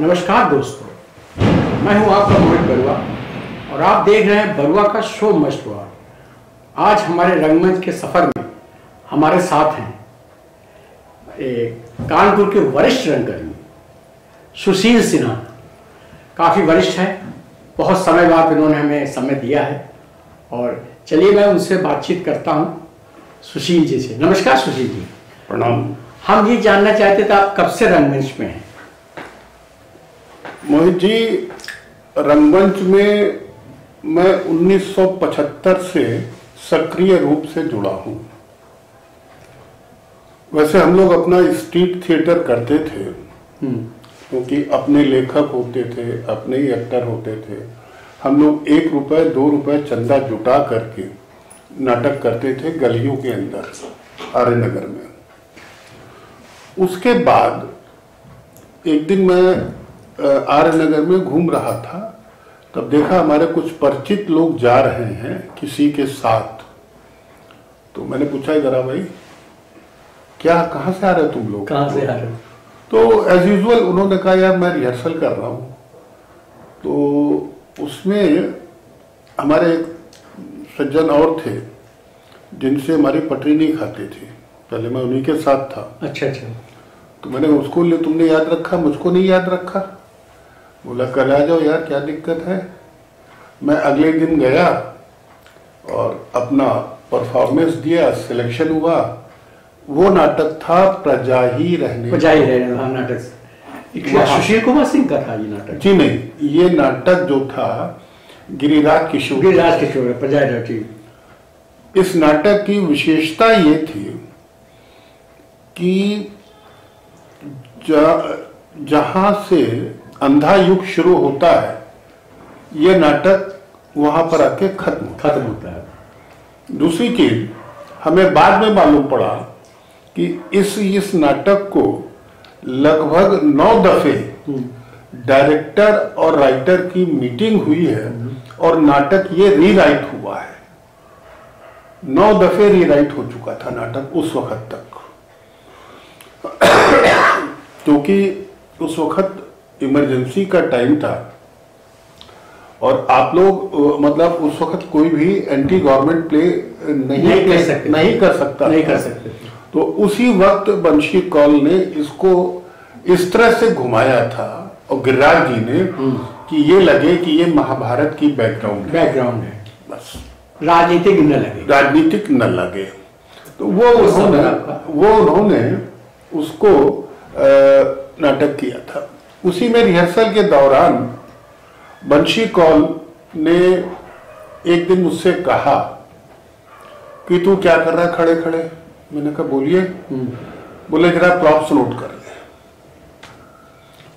नमस्कार दोस्तों, मैं हूं आपका मोहित बरुआ और आप देख रहे हैं बरुआ का शो मस्ट वॉच। आज हमारे रंगमंच के सफर में हमारे साथ हैं कानपुर के वरिष्ठ रंगकर्मी सुशील सिन्हा। काफ़ी वरिष्ठ है, बहुत समय बाद इन्होंने हमें समय दिया है और चलिए मैं उनसे बातचीत करता हूं। सुशील जी से नमस्कार। सुशील जी प्रणाम। हम ये जानना चाहते थे आप कब से रंगमंच में हैं? मोहित जी, रंगमंच में मैं 1975 से सक्रिय रूप से जुड़ा हूं। वैसे हम लोग अपना स्ट्रीट थिएटर करते थे क्योंकि अपने लेखक होते थे, अपने ही एक्टर होते थे। हम लोग 1 रुपए 2 रुपए चंदा जुटा करके नाटक करते थे गलियों के अंदर आर्य नगर में। उसके बाद एक दिन मैं आर्य नगर में घूम रहा था, तब देखा हमारे कुछ परिचित लोग जा रहे हैं किसी के साथ। तो मैंने पूछा, जरा भाई क्या, कहाँ से आ रहे हो तुम लोग? कहाँ से आ रहे हो? तो एज यूजुअल उन्होंने कहा, यार मैं रिहर्सल कर रहा हूँ। तो उसमें हमारे एक सज्जन और थे जिनसे हमारी पटरी नहीं खाती थी, पहले मैं उन्हीं के साथ था। अच्छा अच्छा। तो मैंने उसको ले, तुमने याद रखा, मुझको नहीं याद रखा? बोला कल आ जाओ यार, क्या दिक्कत है। मैं अगले दिन गया और अपना परफॉर्मेंस दिया, सिलेक्शन हुआ। वो नाटक था प्रजा ही रहने नाटक सुशील कुमार सिंह का था ये नाटक? जी नहीं, ये नाटक जो था गिरिराज किशोर प्रजा ही। इस नाटक की विशेषता ये थी कि जहां से अंधा युग शुरू होता है, ये नाटक वहां पर आके खत्म होता है। दूसरी चीज हमें बाद में मालूम पड़ा कि इस नाटक को लगभग 9 दफे डायरेक्टर और राइटर की मीटिंग हुई है और नाटक ये रीराइट हुआ है। 9 दफे रीराइट हो चुका था नाटक उस वक्त तक, क्योंकि उस वक्त इमरजेंसी का टाइम था और आप लोग मतलब उस वक्त कोई भी एंटी गवर्नमेंट प्ले नहीं कर सकते। तो उसी वक्त बंशी कौल ने इसको इस तरह से घुमाया था और गिरिराज जी ने कि ये लगे कि ये महाभारत की बैकग्राउंड है, बस राजनीतिक न लगे। तो वो उन्होंने उसको नाटक किया था। उसी में रिहर्सल के दौरान बंशी कौल ने एक दिन मुझसे कहा कि तू क्या कर रहा है खड़े खड़े? मैंने कहा बोलिए। बोले जरा प्रॉप्स नोट कर ले।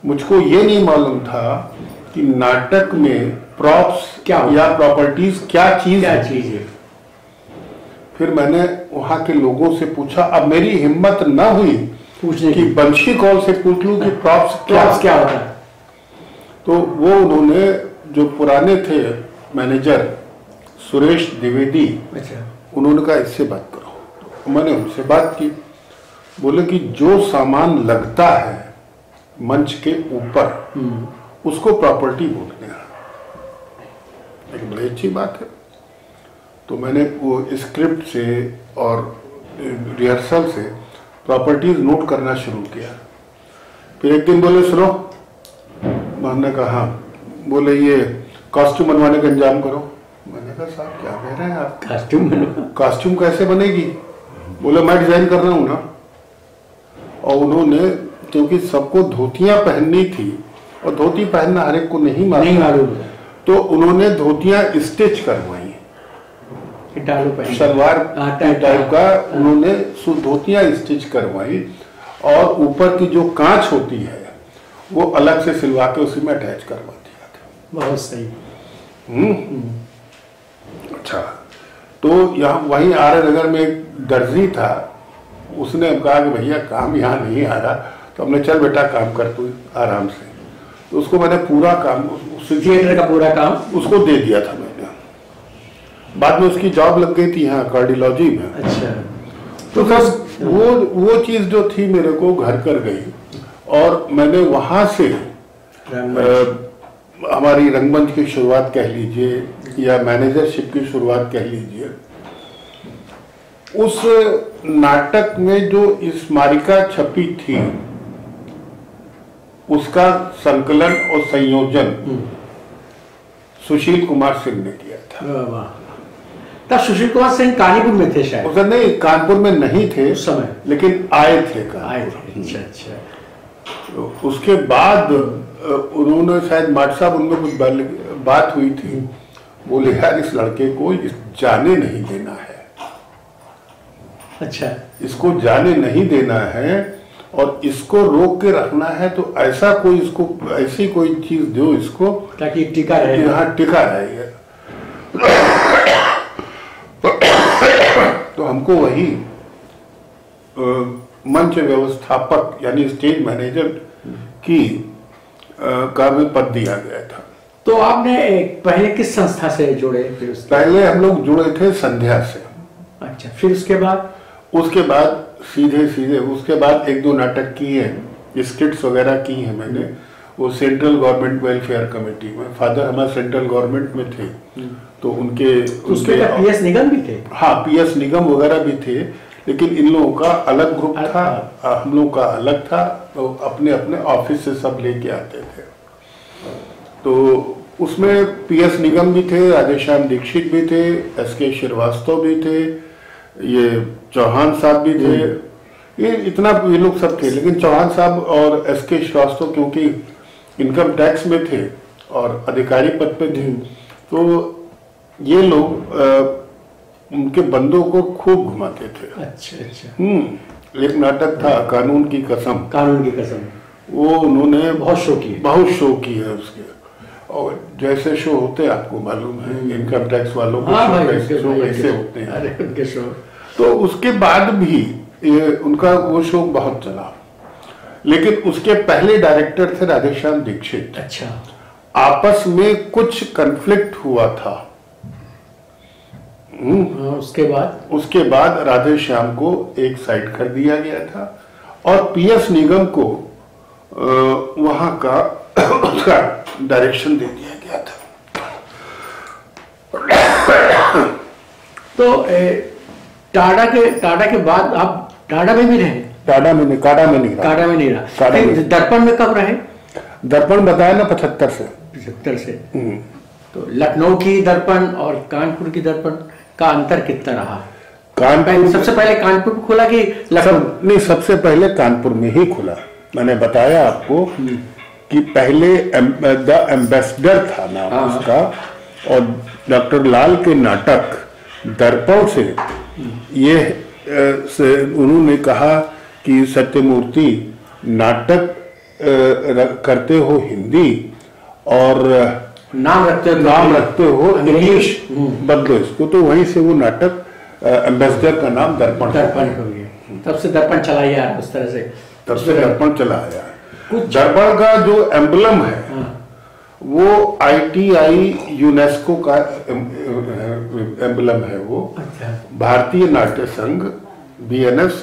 मुझको ये नहीं मालूम था कि नाटक में प्रॉप्स क्या या प्रॉपर्टीज क्या चीज है। फिर मैंने वहां के लोगों से पूछा। अब मेरी हिम्मत न हुई पूछने की, बंशी कौल से पूछ लूं कि प्रॉप्स क्या होता है। तो वो उन्होंने, जो पुराने थे मैनेजर सुरेश द्विवेदी, अच्छा, उन्होंने कहा इससे बात करो। तो मैंने उनसे बात की। बोले कि जो सामान लगता है मंच के ऊपर उसको प्रॉपर्टी बोलते हैं। लेकिन बड़ी अच्छी बात है। तो मैंने वो स्क्रिप्ट से और रिहर्सल से प्रॉपर्टीज नोट करना शुरू किया। फिर एक दिन बोले सुनो, मैंने कहा हाँ। बोले ये कॉस्ट्यूम बनवाने का इंतजाम करो। मैंने कहा साहब क्या कह रहे हैं आप? कॉस्ट्यूम कैसे बनेगी? बोले मैं डिजाइन कर रहा हूँ ना। और उन्होंने, क्योंकि सबको धोतियां पहननी थी और धोती पहनना हर एक को नहीं मालूम, तो उन्होंने धोतियां स्टिच करवाई, सलवार टाइप का उन्होंने धोतियां स्टिच करवाई और ऊपर की जो कांच होती है वो अलग से सिलवा के उसी में अटैच करवा दिया था। बहुत सही। अच्छा, तो यहाँ वहीं आर्य नगर में एक दर्जी था, उसने कहा कि भैया काम यहाँ नहीं आ रहा। तो हमने चल बेटा काम कर तू आराम से। तो उसको मैंने पूरा काम, थिएटर का पूरा काम उसको दे दिया था मैंने। बाद में उसकी जॉब लग गई थी यहाँ कार्डियोलॉजी में। अच्छा। तो बस वो चीज जो थी मेरे को घर कर गई और मैंने वहां से हमारी रंगमंच की शुरुआत कह लीजिए या मैनेजरशिप की शुरुआत कह लीजिए, उस नाटक में जो स्मारिका छपी थी उसका संकलन और संयोजन सुशील कुमार सिंह ने किया था। तब सुशील कुमार सिंह कानपुर में थे शायद? उस नहीं, कानपुर में नहीं थे उस समय, लेकिन आए थे। अच्छा अच्छा। तो उसके बाद उन्होंने शायद माट साहब, उनमें कुछ बात हुई थी, बोले यार इस लड़के को जाने नहीं देना है। अच्छा, इसको जाने नहीं देना है और इसको रोक के रखना है, तो ऐसा कोई इसको ऐसी कोई चीज दो इसको ताकि टिका रहे, यहाँ टिका रहेगा। तो हमको वही मंच व्यवस्थापक यानी स्टेज मैनेजर की का भी पद दिया गया था। तो आपने पहले किस संस्था से जुड़े? फिर पहले हम लोग जुड़े थे संध्या से। अच्छा, फिर उसके बाद सीधे उसके बाद एक दो नाटक किए, स्किट्स वगैरह की हैं मैंने, वो सेंट्रल गवर्नमेंट वेलफेयर कमेटी में। फादर हमारे सेंट्रल गवर्नमेंट में थे, तो उनके पीएस निगम भी थे। हाँ, पीएस निगम वगैरह भी थे, लेकिन इन लोगों का अलग ग्रुप था, हम लोगों का अलग था। तो अपने अपने ऑफिस से सब लेके आते थे। तो उसमें पीएस निगम भी थे, राधेश्याम दीक्षित भी थे, एसके श्रीवास्तव भी थे, ये चौहान साहब भी थे, ये लोग सब थे। लेकिन चौहान साहब और एसके श्रीवास्तव क्योंकि इनकम टैक्स में थे और अधिकारी पद पे थे, तो ये लोग उनके बंदों को खूब घुमाते थे। अच्छा अच्छा। एक नाटक था कानून की कसम। वो उन्होंने बहुत शो की है उसके। और जैसे शो होते हैं आपको मालूम है, इनकम टैक्स वालों को शो कैसे होते हैं, उनके शो। तो उसके बाद भी ये उनका वो शो बहुत चला, लेकिन उसके पहले डायरेक्टर थे राधेश्याम दीक्षित। अच्छा। आपस में कुछ कन्फ्लिक्ट हुआ था। उसके बाद राधेश्याम को एक साइड कर दिया गया था और पीएस निगम को वहां का उसका डायरेक्शन दे दिया गया था। तो टाटा के बाद आप टाटा में भी रहे? काड़ा में नहीं रहा। दर्पण में कब रहे? दर्पण बताया ना 75 से। तो लखनऊ की दर्पण और कानपुर की दर्पण का अंतर कितना रहा? सबसे पहले कानपुर में खुला कि लखनऊ? नहीं, सबसे पहले कानपुर में ही खुला। मैंने बताया आपको कि पहले द एम्बेसडर था नाम उसका, और डॉक्टर लाल के नाटक दर्पण से उन्होंने कहा कि सत्यमूर्ति नाटक करते हो हिंदी और नाम रखते हो इंग्लिश, बदलो इसको। तो वहीं से वो नाटक एम्बेसडर का नाम दर्पण हो गया। तब से दर्पण चला ही आ रहा उस तरह से। तब से दर्पण चला आया। दर्पण का जो एम्बलम है वो ITI यूनेस्को का एम्बलम है वो। अच्छा। भारतीय नाट्य संघ BNS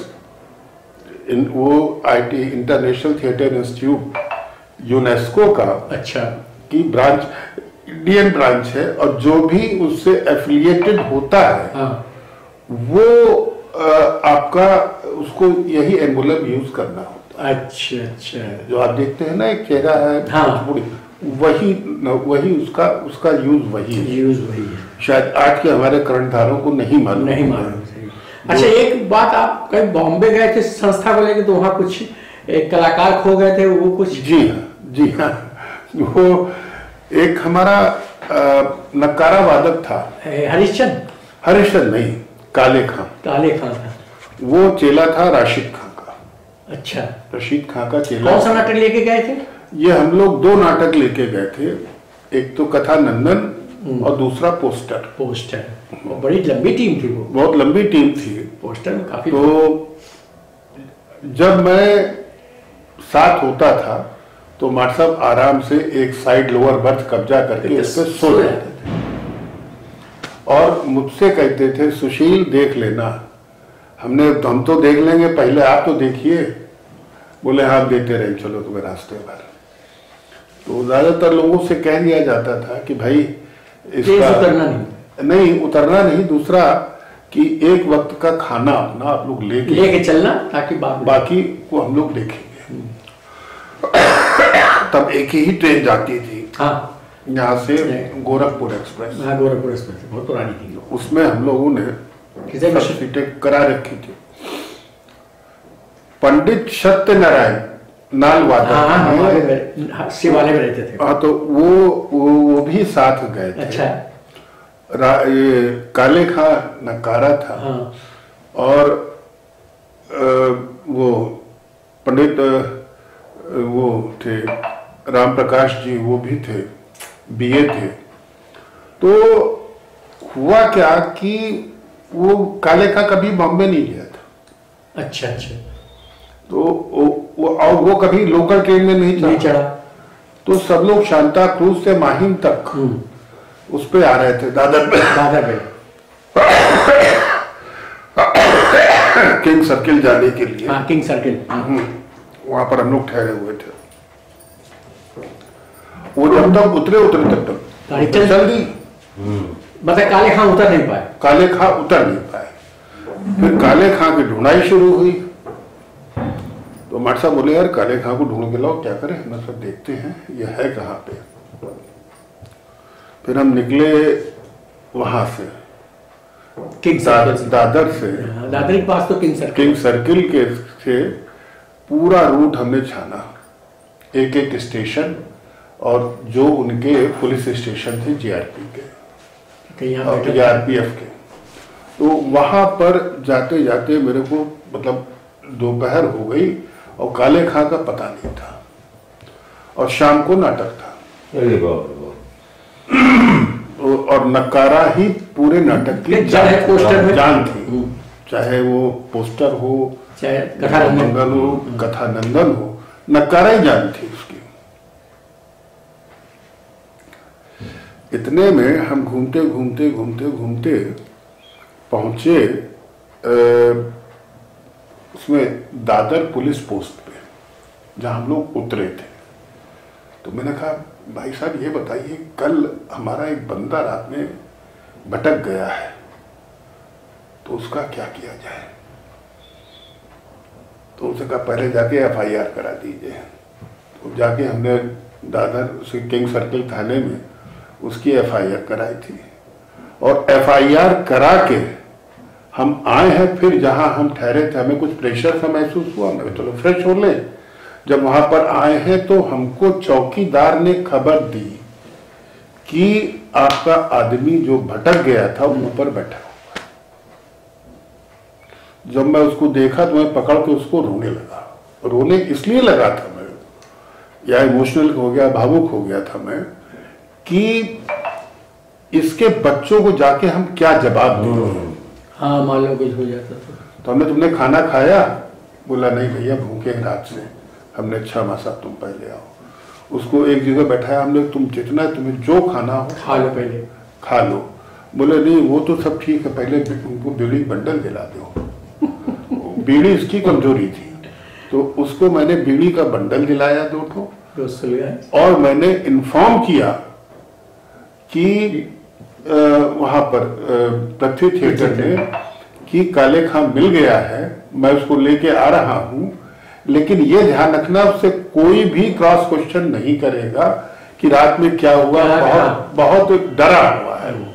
वो IT international theatre institute UNESCO का अच्छा की ब्रांच, इंडियन ब्रांच है, और जो भी उससे एफिलिएटेड होता है वो आपका उसको यही एम्बलम यूज करना होता है। अच्छा अच्छा। जो आप देखते हैं ना, एक चेहरा है, वही उसका यूज वही है। शायद आज के हमारे कर्णधारों को नहीं मालूम। अच्छा, एक बात, आप कहीं बॉम्बे गए थे संस्था को लेकर, तो वहाँ कुछ एक कलाकार खो गए थे, वो कुछ? जी हाँ। वो एक हमारा नक्कारा वादक था, हरिश्चंद्र नहीं, काले खां था। वो चेला था राशिद खां का। अच्छा। रशीद खां का चेला। कौन सा नाटक लेके गए थे? ये हम लोग 2 नाटक लेके गए थे, एक तो कथा नंदन और दूसरा पोस्टर। बड़ी लंबी टीम थी वो। बहुत लंबी टीम थी। पोस्टर में काफी। तो जब मैं साथ होता था तो माट साहब आराम से एक साइड लोअर बर्थ कब्जा करके उस पर सो जाते थे और मुझसे कहते थे, सुशील देख लेना। हम तो देख लेंगे, पहले आप तो देखिए। बोले हाँ, देते रहे, चलो तुम्हें रास्ते भर। तो ज्यादातर लोगों से कह दिया जाता था कि भाई इसका उतरना नहीं, दूसरा कि एक वक्त का खाना अपना आप लोग लेके चलना, ताकि बाकी को हम लोग देखेंगे। तब एक ही ट्रेन जाती थी, हाँ, यहाँ से गोरखपुर एक्सप्रेस। गोरखपुर एक्सप्रेस बहुत पुरानी थी। उसमें हम लोगों ने सब सीटें करा रखी थी। पंडित सत्यनारायण नाल वादक शिवालय में रहते थे। हाँ, तो वो भी साथ गए थे। अच्छा। ये काले खां नकारा था। हाँ। और वो पंडित वो थे राम प्रकाश जी, वो भी थे, बीए थे। तो हुआ क्या कि वो काले खां कभी बॉम्बे नहीं गया था। अच्छा अच्छा। तो वो कभी लोकल ट्रेन में नहीं चढ़ा। तो सब लोग शांता क्रूज से माहिम तक उस पे आ रहे थे, दादर पे किंग सर्किल जाने के लिए। हाँ, किंग सर्किल। वहां पर हम लोग ठहरे हुए थे। वो जब तक उतरे तब तक गाड़ी चल दी। मतलब काले खां उतर नहीं पाए। फिर काले खां की ढूंढाई शुरू हुई। तो माट साहब बोले, यार काले खां को ढूंढ के लाओ, क्या करें, हम सब देखते हैं ये है कहाँ पे। फिर हम निकले वहां से दादर से। दादर के पास तो किंग सर्किल के से पूरा रूट हमने छाना, एक एक स्टेशन, और जो उनके पुलिस स्टेशन थे जीआरपी के और जीआरपीएफ के। तो वहां पर जाते जाते मेरे को मतलब दोपहर हो गई और काले खां का पता नहीं था, और शाम को नाटक था। और नकारा ही पूरे नाटक की जान थी, चाहे वो पोस्टर हो, चाहे मंगल हो, कथा नंदन हो, नकारा ही जान थी उसकी। इतने में हम घूमते घूमते घूमते घूमते पहुंचे उसमें दादर पुलिस पोस्ट पे, जहां हम लोग उतरे थे। तो मैंने कहा, भाई साहब ये बताइए, कल हमारा एक बंदा रात में भटक गया है, तो उसका क्या किया जाए। तो उसने कहा, पहले जाके एफआईआर करा दीजिए। तो जाके हमने दादर से किंग सर्किल थाने में उसकी एफआईआर कराई थी, और एफआईआर करा के हम आए हैं। फिर जहां हम ठहरे थे, हमें कुछ प्रेशर सा महसूस हुआ, मैं चलो फ्रेश हो ले। जब वहां पर आए हैं तो हमको चौकीदार ने खबर दी कि आपका आदमी जो भटक गया था ऊपर बैठा हुआ। जब मैं उसको देखा तो मैं पकड़ के उसको रोने लगा। रोने इसलिए लगा था मैं, या इमोशनल हो गया, भावुक हो गया था मैं, कि इसके बच्चों को जाके हम क्या जवाब दें। हाँ, मान लो कुछ हो जाता तो हमने, तुमने खाना खाया? बोला नहीं भैया, भूखे हैं रात से। हमने, अच्छा मां साहब तुम पहले आओ। उसको एक जगह बैठाया हमने, तुम जितना तुम्हें जो खाना हो खा लो, पहले खा लो। बोले नहीं वो तो सब ठीक है, पहले उनको बीड़ी बंडल दिला दो। बीड़ी इसकी कमजोरी थी, तो उसको मैंने बीड़ी का बंडल दिलाया 2 ठो, और मैंने इन्फॉर्म किया कि वहां पर पृथ्वी थिएटर में कि काले खां मिल गया है, मैं उसको लेके आ रहा हूं, लेकिन ये ध्यान रखना उससे कोई भी क्रॉस क्वेश्चन नहीं करेगा कि रात में क्या हुआ, बहुत डरा हुआ है वो।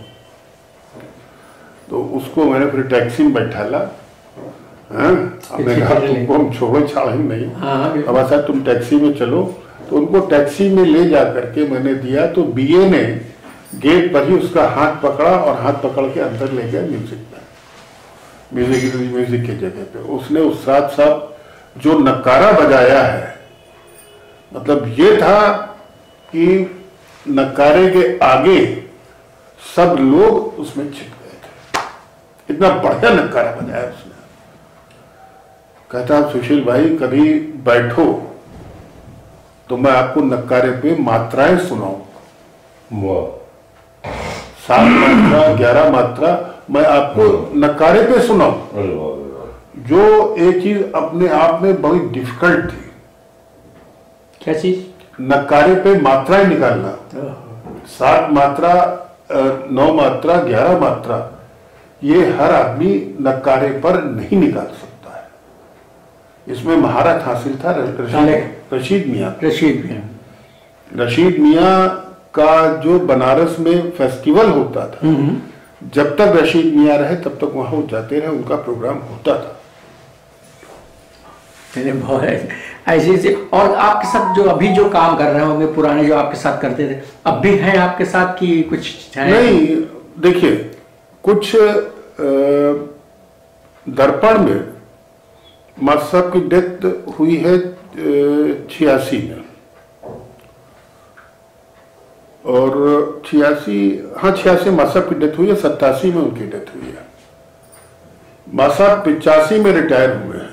तो उसको मैंने फिर टैक्सी में बैठाला। हमने कहा तुमको हम छोड़ो छाड़े नहीं, अब ऐसा तुम टैक्सी में चलो। तो उनको टैक्सी में ले जा करके मैंने दिया, तो बीए ने गेट पर ही उसका हाथ पकड़ा और हाथ पकड़ के अंदर ले गया म्यूजिक की जगह पे। उसने उस साथ जो नकारा बजाया है, मतलब ये था कि नकारे के आगे सब लोग उसमें छिप गए थे, इतना बढ़िया नकारा बजाया उसने। कहता, सुशील भाई कभी बैठो तो मैं आपको नकारे पे मात्राएं सुनाऊं। 7 मात्रा 11 मात्रा मैं आपको नकारे पे सुनाऊं, जो एक चीज अपने आप में बड़ी डिफिकल्ट थी। क्या चीज? नक्कारे पे मात्राएं निकालना, 7 मात्रा, 9 मात्रा, 11 मात्रा, ये हर आदमी नक्कारे पर नहीं निकाल सकता है। इसमें महारत हासिल था रशीद मियाँ का जो बनारस में फेस्टिवल होता था, जब तक रशीद मियाँ रहे तब तक वहां वो जाते रहे, उनका प्रोग्राम होता था। बहुत ऐसे और आपके साथ जो अभी जो काम कर रहे होंगे, पुराने जो आपके साथ करते थे, अब भी हैं आपके साथ कि कुछ है? नहीं, देखिए कुछ दर्पण में मास्टर साहब की डेथ हुई है 86 में, और 86 मास्टर साहब की डेथ हुई है, 87 में उनकी डेथ हुई है। मास्टर साहब 85 में रिटायर हुए हैं,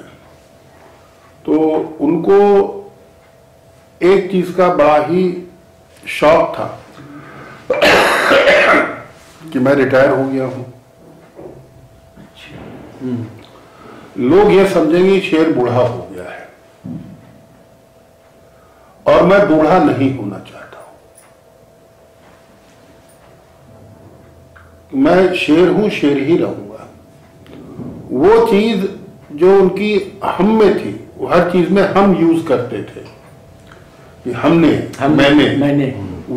तो उनको एक चीज का बड़ा ही शौक था कि मैं रिटायर हो गया हूं। लोग ये समझेंगे शेर बूढ़ा हो गया है, और मैं बूढ़ा नहीं होना चाहता हूं। मैं शेर हूं, शेर ही रहूंगा। वो चीज जो उनकी हम में थी, वो हर चीज में हम यूज करते थे कि मैंने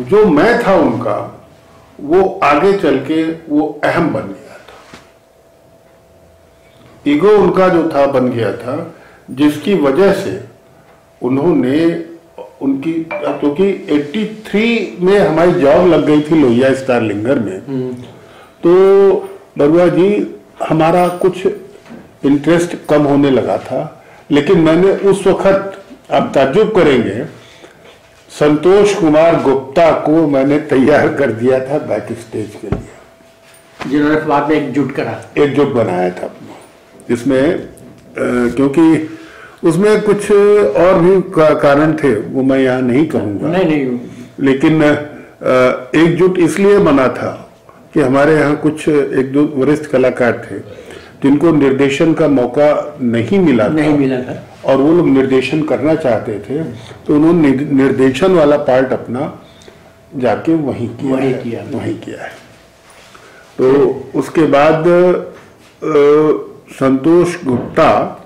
जो मैं था उनका, वो आगे चल के वो अहम बन गया था। ईगो उनका जो था बन गया था, जिसकी वजह से उन्होंने उनकी, क्योंकि 83 में हमारी जॉब लग गई थी लोहिया स्टारलिंगर में, तो बरुआ जी हमारा कुछ इंटरेस्ट कम होने लगा था। लेकिन मैंने उस वक्त, आप ताज्जुब करेंगे, संतोष कुमार गुप्ता को मैंने तैयार कर दिया था बैक स्टेज के लिए, जिन्होंने बाद में एकजुट बनाया था, जिसमें क्योंकि उसमें कुछ और भी कारण थे, वो मैं यहाँ नहीं कहूँगा। नहीं। लेकिन एकजुट इसलिए बना था कि हमारे यहाँ कुछ 1-2 वरिष्ठ कलाकार थे जिनको निर्देशन का मौका नहीं मिला था, और वो लोग निर्देशन करना चाहते थे, तो उन्होंने निर्देशन वाला पार्ट अपना जाके वहीं किया है। तो उसके बाद संतोष गुप्ता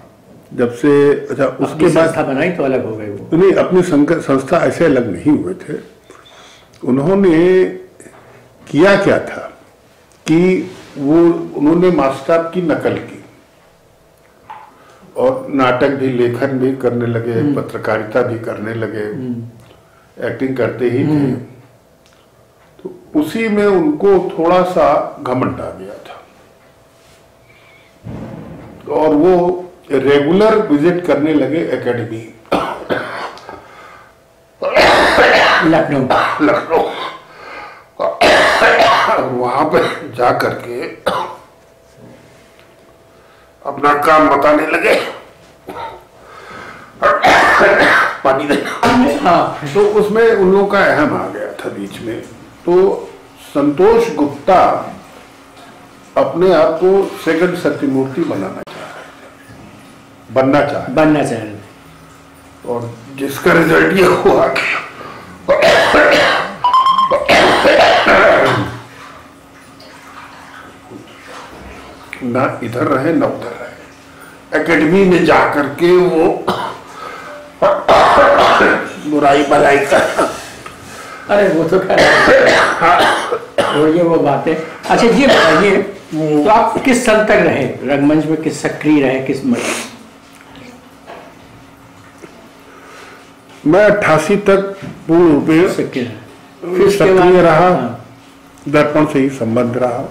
जब से, अच्छा उसके बाद संस्था बनाई तो अलग हो गए वो? नहीं, अपनी संस्था ऐसे अलग नहीं हुए थे। उन्होंने किया क्या था कि उन्होंने मास्टर साहब की नकल की, और नाटक भी, लेखन भी करने लगे, पत्रकारिता भी करने लगे, एक्टिंग करते ही थे। तो उसी में उनको थोड़ा सा घमंड आ गया था, और वो रेगुलर विजिट करने लगे एकेडमी लखनऊ, और वहां पर जा करके अपना काम बताने लगे, पानी दे। हाँ, तो उसमें उन लोगों का अहम आ गया था बीच में। तो संतोष गुप्ता अपने आप को सेकंड सत्यमूर्ति बनना चाह रहे थे, और जिसका रिजल्ट ये हुआ ना इधर रहे ना उधर रहे। एकेडमी में जाकर के वो बुराई भलाई का, अरे वो तो वो बातें। अच्छा ये बताइए, तो आप किस साल तक रहे रंगमंच में, किस सक्रिय रहे, किस मैं 88 तक पूर्ण रूप से सक्रिय रहा। दर्पण से ही संबंध रहा,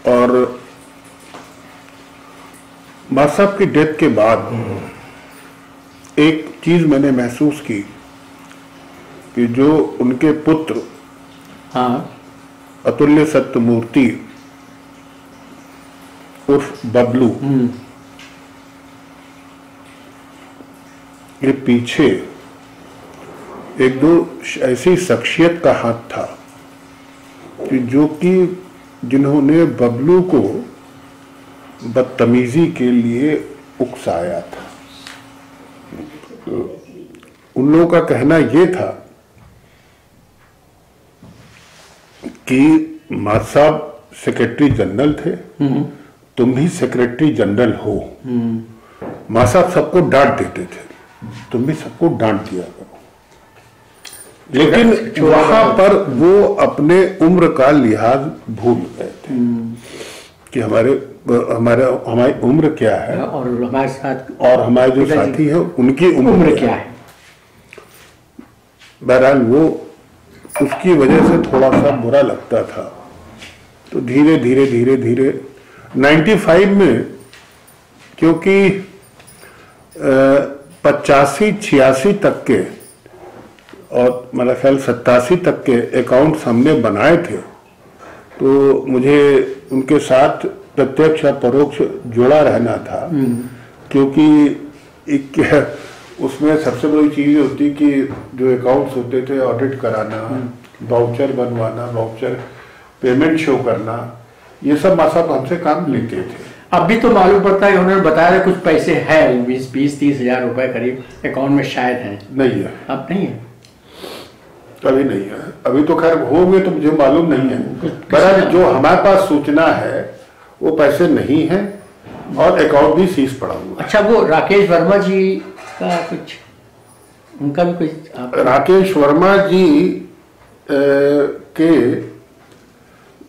और मास्टर साहब की डेथ के बाद एक चीज मैंने महसूस की कि जो उनके पुत्र अतुल्य सत्यमूर्ति उर्फ बबलू, ये पीछे 1-2 ऐसी शख्सियत का हाथ था कि जो कि जिन्होंने बबलू को बदतमीजी के लिए उकसाया था। उन लोगों का कहना ये था कि मां साहब सेक्रेटरी जनरल थे, तुम भी सेक्रेटरी जनरल हो। मां साहब सबको डांट देते थे, तुम भी सबको डांट दिया करो। लेकिन वहां पर वो अपने उम्र का लिहाज भूल गए थे कि हमारी उम्र क्या है और हमारे साथ और हमारे जो साथी है उनकी उम्र क्या है। बहरहाल वो उसकी वजह से थोड़ा सा बुरा लगता था। तो धीरे धीरे 95 में, क्योंकि 85-86 तक के और मेरा ख्याल 87 तक के अकाउंट्स हमने बनाए थे, तो मुझे उनके साथ प्रत्यक्ष या परोक्ष जुड़ा रहना था। क्योंकि एक उसमें सबसे बड़ी चीज होती कि जो अकाउंट्स होते थे ऑडिट कराना, वाउचर बनवाना, वाउचर पेमेंट शो करना, ये सब मां साहब हमसे काम लेते थे। अभी तो मालूम पड़ता है, उन्होंने बताया कुछ पैसे हैं 20-30 हजार रुपए करीब अकाउंट में शायद हैं। नहीं है, अब नहीं है, अभी नहीं है। अभी तो खैर होंगे तो मुझे मालूम नहीं है। पर जो हमारे पास सूचना है वो पैसे नहीं है और अकाउंट भी सीज पड़ा हुआ। अच्छा, वो राकेश वर्मा जी का कुछ, उनका भी कुछ राकेश वर्मा जी के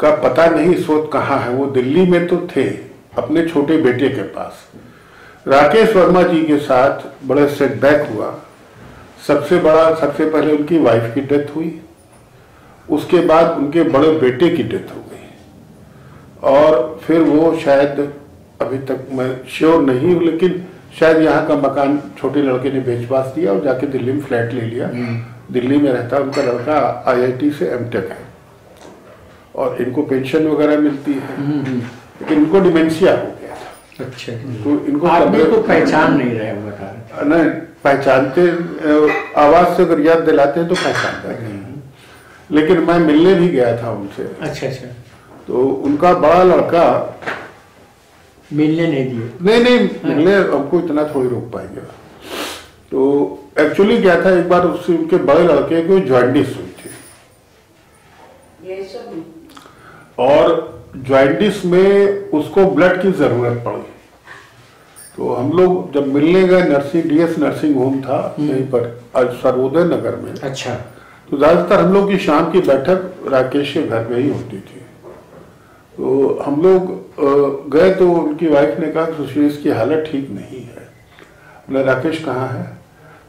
का पता नहीं इस वक्त कहाँ है। वो दिल्ली में तो थे अपने छोटे बेटे के पास। राकेश वर्मा जी के साथ बड़ा सेटबैक हुआ। सबसे पहले उनकी वाइफ की डेथ हुई, उसके बाद उनके बड़े बेटे की डेथ हो गई, और फिर वो शायद, अभी तक मैं श्योर नहीं हूँ, लेकिन शायद यहाँ का मकान छोटे लड़के ने बेच बाच दिया और जाके दिल्ली में फ्लैट ले लिया। दिल्ली में रहता, उनका लड़का IIT से MTech है और इनको पेंशन वगैरह मिलती है, लेकिन इनको डिमेंशिया हो गया था। अच्छा, तो इनको आदमी को पहचान नहीं रहे, बता रहे नहीं पहचानते, आवाज से अगर याद दिलाते हैं तो पहचानते हैं। लेकिन मैं मिलने भी गया था उनसे। अच्छा, तो उनका बड़ा लड़का मिलने नहीं दिए। नहीं मिलने हमको इतना थोड़ी रोक पाएंगे। तो एक्चुअली क्या था, एक बार उससे उनके बड़े लड़के को जॉइंटिस हुई थी, और जॉइंटिस में उसको ब्लड की जरूरत पड़ी। तो हम लोग जब मिलने गए, DS नर्सिंग होम था यहीं पर सर्वोदय नगर में। अच्छा, तो ज्यादातर हम लोग की शाम की बैठक राकेश के घर में ही होती थी। तो हम लोग गए तो उनकी वाइफ ने कहा सुशील की हालत ठीक नहीं है। बोले राकेश कहाँ है?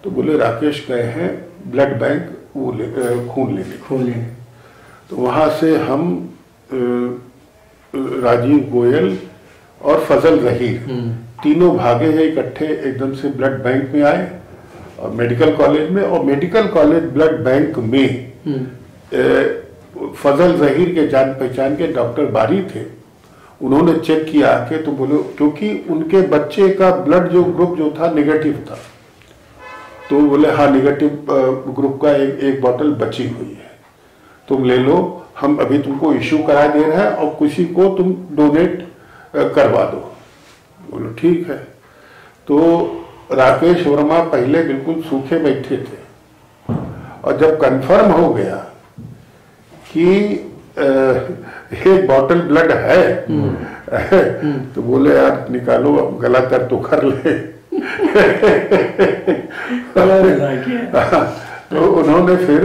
तो बोले राकेश गए हैं ब्लड बैंक वो खून लेने। तो वहाँ से हम राजीव गोयल और फजल जहीर तीनों भागे हैं इकट्ठे, एकदम से ब्लड बैंक में आए और मेडिकल कॉलेज में। और मेडिकल कॉलेज ब्लड बैंक में फजल जहीर के जान पहचान के डॉक्टर बारी थे, उन्होंने चेक किया आके। तो बोले, क्योंकि उनके बच्चे का ब्लड जो ग्रुप जो था नेगेटिव था, तो बोले हाँ नेगेटिव ग्रुप का एक बोतल बची हुई है, तुम ले लो, हम अभी तुमको इश्यू करा दे रहे हैं और किसी को तुम डोनेट करवा दो। बोलो ठीक है। तो राकेश वर्मा पहले बिल्कुल सूखे बैठे थे, और जब कंफर्म हो गया कि एक बॉटल ब्लड है तो बोले यार निकालो, अब गला तर तो कर ले। तो उन्होंने फिर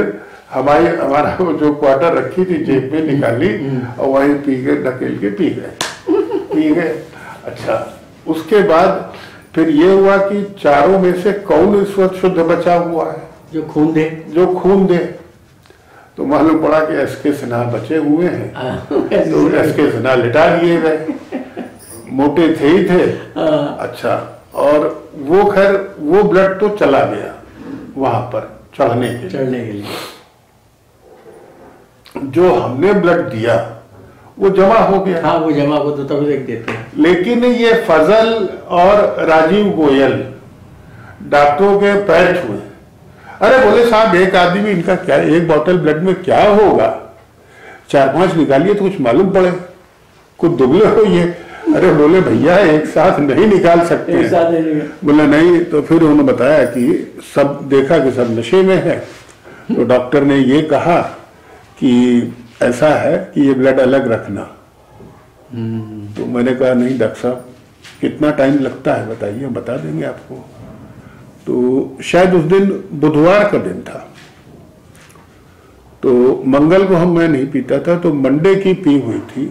हमारा जो क्वार्टर रखी थी जेब में निकाली और वहीं पी के ढकेल के पी गए। अच्छा, उसके बाद फिर ये हुआ कि चारों में से कौन इस वक्त शुद्ध बचा हुआ है जो खून दे। तो मालूम पड़ा कि SK सिन्हा बचे हुए हैं। तो SK सिन्हा लिटा दिए गए, मोटे थे ही थे। अच्छा, और वो खैर वो ब्लड तो चला गया वहां पर चढ़ने के लिए। जो हमने ब्लड दिया वो जमा हो गया। हाँ, वो जमा हो तो तभी देख देते हैं। लेकिन ये फजल और राजीव गोयल डॉक्टरों के पैर छुए। अरे बोले साहब, एक आदमी इनका क्या, एक बोतल ब्लड में क्या होगा, 4-5 निकालिए तो कुछ मालूम पड़े, कुछ दुबले हो ये। अरे बोले भैया एक साथ नहीं निकाल सकते हैं। बोले नहीं। तो फिर उन्होंने बताया कि सब देखा कि सब नशे में है, तो डॉक्टर ने ये कहा कि ऐसा है कि ये ब्लड अलग रखना। तो मैंने कहा नहीं डॉक्टर साहब, कितना टाइम लगता है बताइए, बता देंगे आपको। तो शायद उस दिन बुधवार का दिन था, तो मंगल को मैं नहीं पीता था, तो मंडे की पी हुई थी।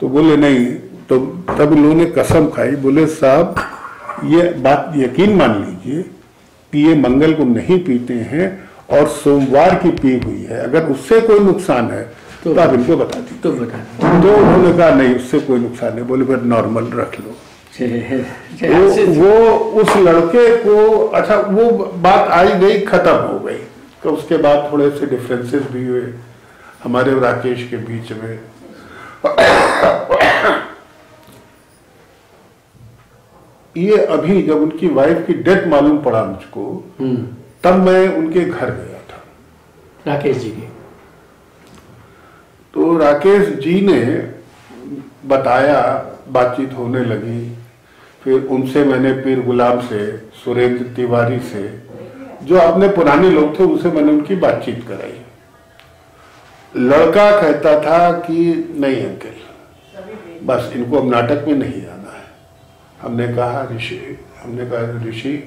तो बोले नहीं, तो तब लोगों ने कसम खाई, बोले साहब ये बात यकीन मान लीजिए कि ये मंगल को नहीं पीते हैं और सोमवार की पी हुई है, अगर उससे कोई नुकसान है तो आप इनको बता दीजिए। तो उन्होंने कहा नहीं उससे कोई नुकसान नहीं। बोले फिर नॉर्मल रख लो। वो उस लड़के को, अच्छा वो बात आई गई, खत्म हो गई। तो उसके बाद थोड़े से डिफरेंसेस भी हुए हमारे और राकेश के बीच में। ये अभी जब उनकी वाइफ की डेथ मालूम पड़ा मुझको, तब मैं उनके घर गया था, राकेश जी के। तो राकेश जी ने बताया, बातचीत होने लगी। फिर उनसे मैंने पीर गुलाम से, सुरेंद्र तिवारी से, जो अपने पुराने लोग थे, उनसे मैंने उनकी बातचीत कराई। लड़का कहता था कि नहीं अंकल, बस इनको अब नाटक में नहीं आना है। हमने कहा ऋषि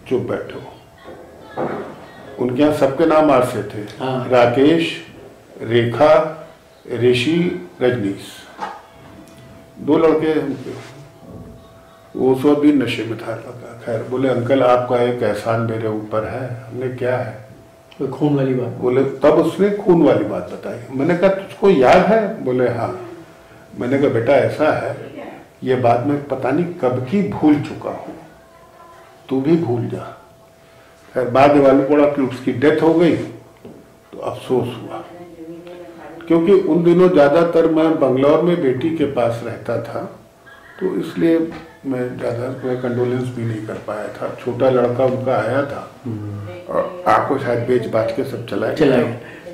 चुप बैठो। उनके यहाँ सबके नाम आर से थे। राकेश, रेखा, ऋषि, रजनीश, 2 लड़के। वो सब भी नशे में था लगा। खैर बोले अंकल आपका एक एहसान मेरे ऊपर है। हमने क्या है? कोई खून वाली बात? बोले तब उसने खून वाली बात बताई। मैंने कहा तुझको याद है? बोले हाँ। मैंने कहा बेटा ऐसा है, ये बात मैं पता नहीं कब की भूल चुका हूँ, तू भी भूल जा। खैर बाद में मालूम पड़ा कि उसकी डेथ हो गई, तो अफसोस हुआ, क्योंकि उन दिनों ज्यादातर मैं बंगलौर में बेटी के पास रहता था, तो इसलिए मैं ज़्यादा कोई कंडोलेंस भी नहीं कर पाया था। छोटा लड़का उनका आया था और आपको शायद बेच बाच के सब चला गया।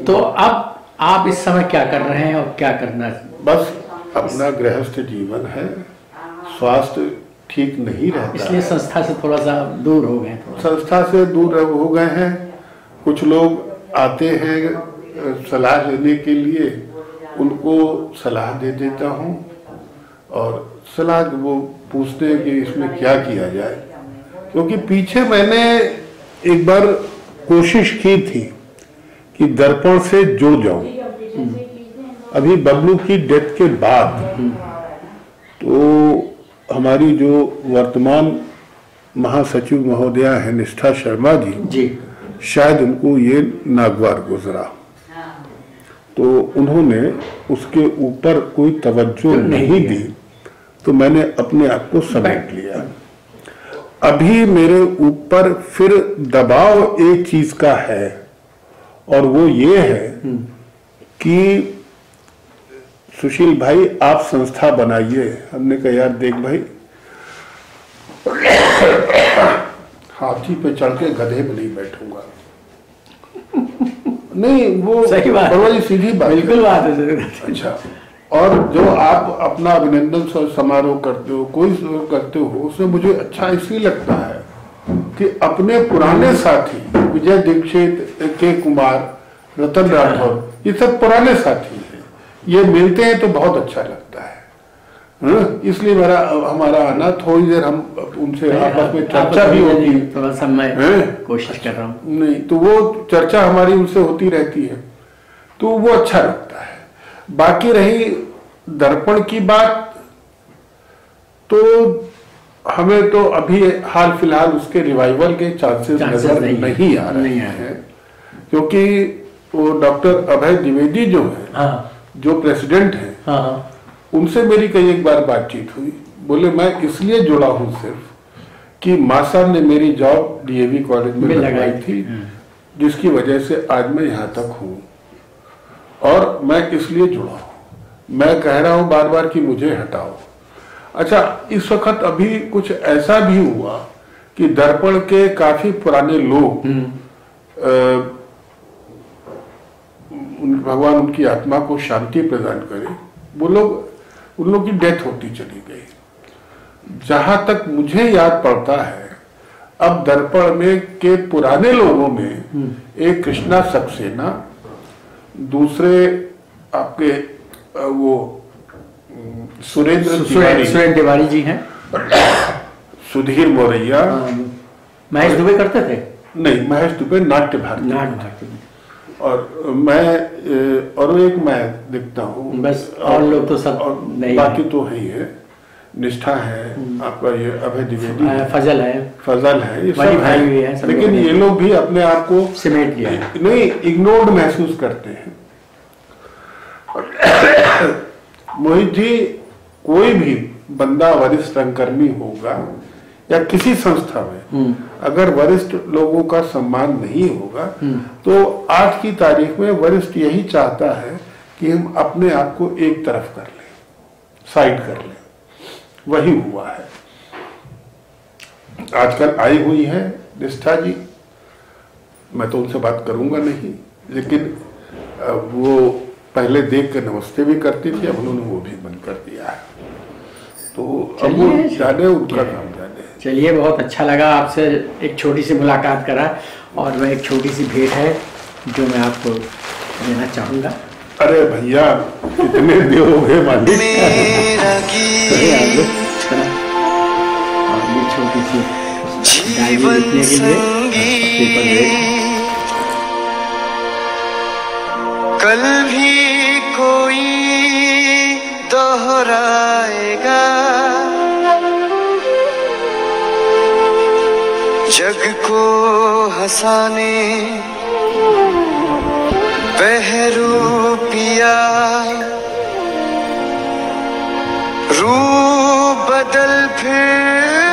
तो अब आप इस समय क्या कर रहे हैं और क्या करना है? बस अपना गृहस्थ जीवन है, स्वास्थ्य ठीक नहीं रहता, इसलिए संस्था से थोड़ा सा दूर हो गए। संस्था से दूर हो गए हैं। कुछ लोग आते हैं सलाह लेने के लिए, उनको सलाह दे देता हूँ और सलाह वो पूछते हैं कि इसमें क्या किया जाए। क्योंकि पीछे मैंने एक बार कोशिश की थी कि दर्पण से जुड़ जाऊं, अभी बबलू की डेथ के बाद। तो हमारी जो वर्तमान महासचिव महोदया है निष्ठा शर्मा जी, शायद उनको ये नागवार गुजरा, तो उन्होंने उसके ऊपर कोई तवज्जो नहीं दी, तो मैंने अपने आप को समेट लिया। अभी मेरे ऊपर फिर दबाव एक चीज का है, और वो ये है कि सुशील भाई आप संस्था बनाइए। हमने कहा यार देख भाई, हाथी पे चढ़ के गधे में नहीं बैठूंगा। नहीं वो सही बात, बड़ी सीधी बात, बिल्कुल बात है। अच्छा, और जो आप अपना अभिनंदन समारोह करते हो, कोई करते हो, उसमें मुझे अच्छा इसलिए लगता है कि अपने पुराने साथी विजय दीक्षित, के कुमार, रतन राठौर, ये सब पुराने साथी हैं, ये मिलते हैं तो बहुत अच्छा लगता है। इसलिए हमारा आना, थोड़ी देर हम उनसे आपस में चर्चा भी होती है, थोड़ा सा मैं कोशिश कर रहा हूँ। नहीं तो वो चर्चा हमारी उनसे होती रहती है, तो वो अच्छा लगता है। बाकी रही दर्पण की बात, तो हमें तो अभी हाल फिलहाल उसके रिवाइवल के चांसेस नजर नहीं आ रहे हैं, क्योंकि वो डॉक्टर अभय द्विवेदी जो है, जो प्रेसिडेंट है, उनसे मेरी कई एक बार बातचीत हुई। बोले मैं इसलिए जुड़ा हूं सिर्फ कि माँ साहब ने मेरी जॉब डीएवी कॉलेज में लगवाई थी, जिसकी वजह से आज मैं यहाँ तक हूँ, और मैं इसलिए जुड़ा हूँ। मैं कह रहा हूँ बार बार कि मुझे हटाओ। अच्छा, इस वक्त अभी कुछ ऐसा भी हुआ कि दर्पण के काफी पुराने लोग, भगवान उनकी आत्मा को शांति प्रदान करे, वो लोग उन लोगों की डेथ होती चली गई। जहां तक मुझे याद पड़ता है, अब दर्पण में के पुराने लोगों में एक कृष्णा सक्सेना, दूसरे आपके वो सुरेंद्र तिवारी जी हैं, सुधीर मोरैया, महेश दुबे करते थे? नहीं, महेश दुबे नाट्य भारती, और मैं और एक मैं दिखता हूँ बस, और लोग तो सब नहीं, बाकी तो है ही है। निष्ठा है, आपका ये अभय द्विवेदी, फजल है, ये सब भाई भी है, लेकिन ये लोग भी अपने आप को सिमेट लिया नहीं, इग्नोर्ड महसूस करते हैं। मोहित जी, कोई भी बंदा वरिष्ठ रंगकर्मी होगा या किसी संस्था में अगर वरिष्ठ लोगों का सम्मान नहीं होगा तो आज की तारीख में वरिष्ठ यही चाहता है कि हम अपने आप को एक तरफ कर लें, साइड कर लें। वही हुआ है। आजकल आई हुई है निष्ठा जी, मैं तो उनसे बात करूंगा नहीं, लेकिन वो पहले देख कर नमस्ते भी करती थी, अब उन्होंने वो भी बंद कर दिया है। तो अब वो जाने, उनका काम जाने। चलिए, बहुत अच्छा लगा आपसे एक छोटी सी मुलाकात करा, और वह एक छोटी सी भेंट है जो मैं आपको देना चाहूंगा। अरे भैया, कितने दोगे मालिक? और ये छोटी सी डायरी लिखने के लिए कल भी कोई दोहराएगा जग को हंसाने बहरूपिया, रूह बदल फिर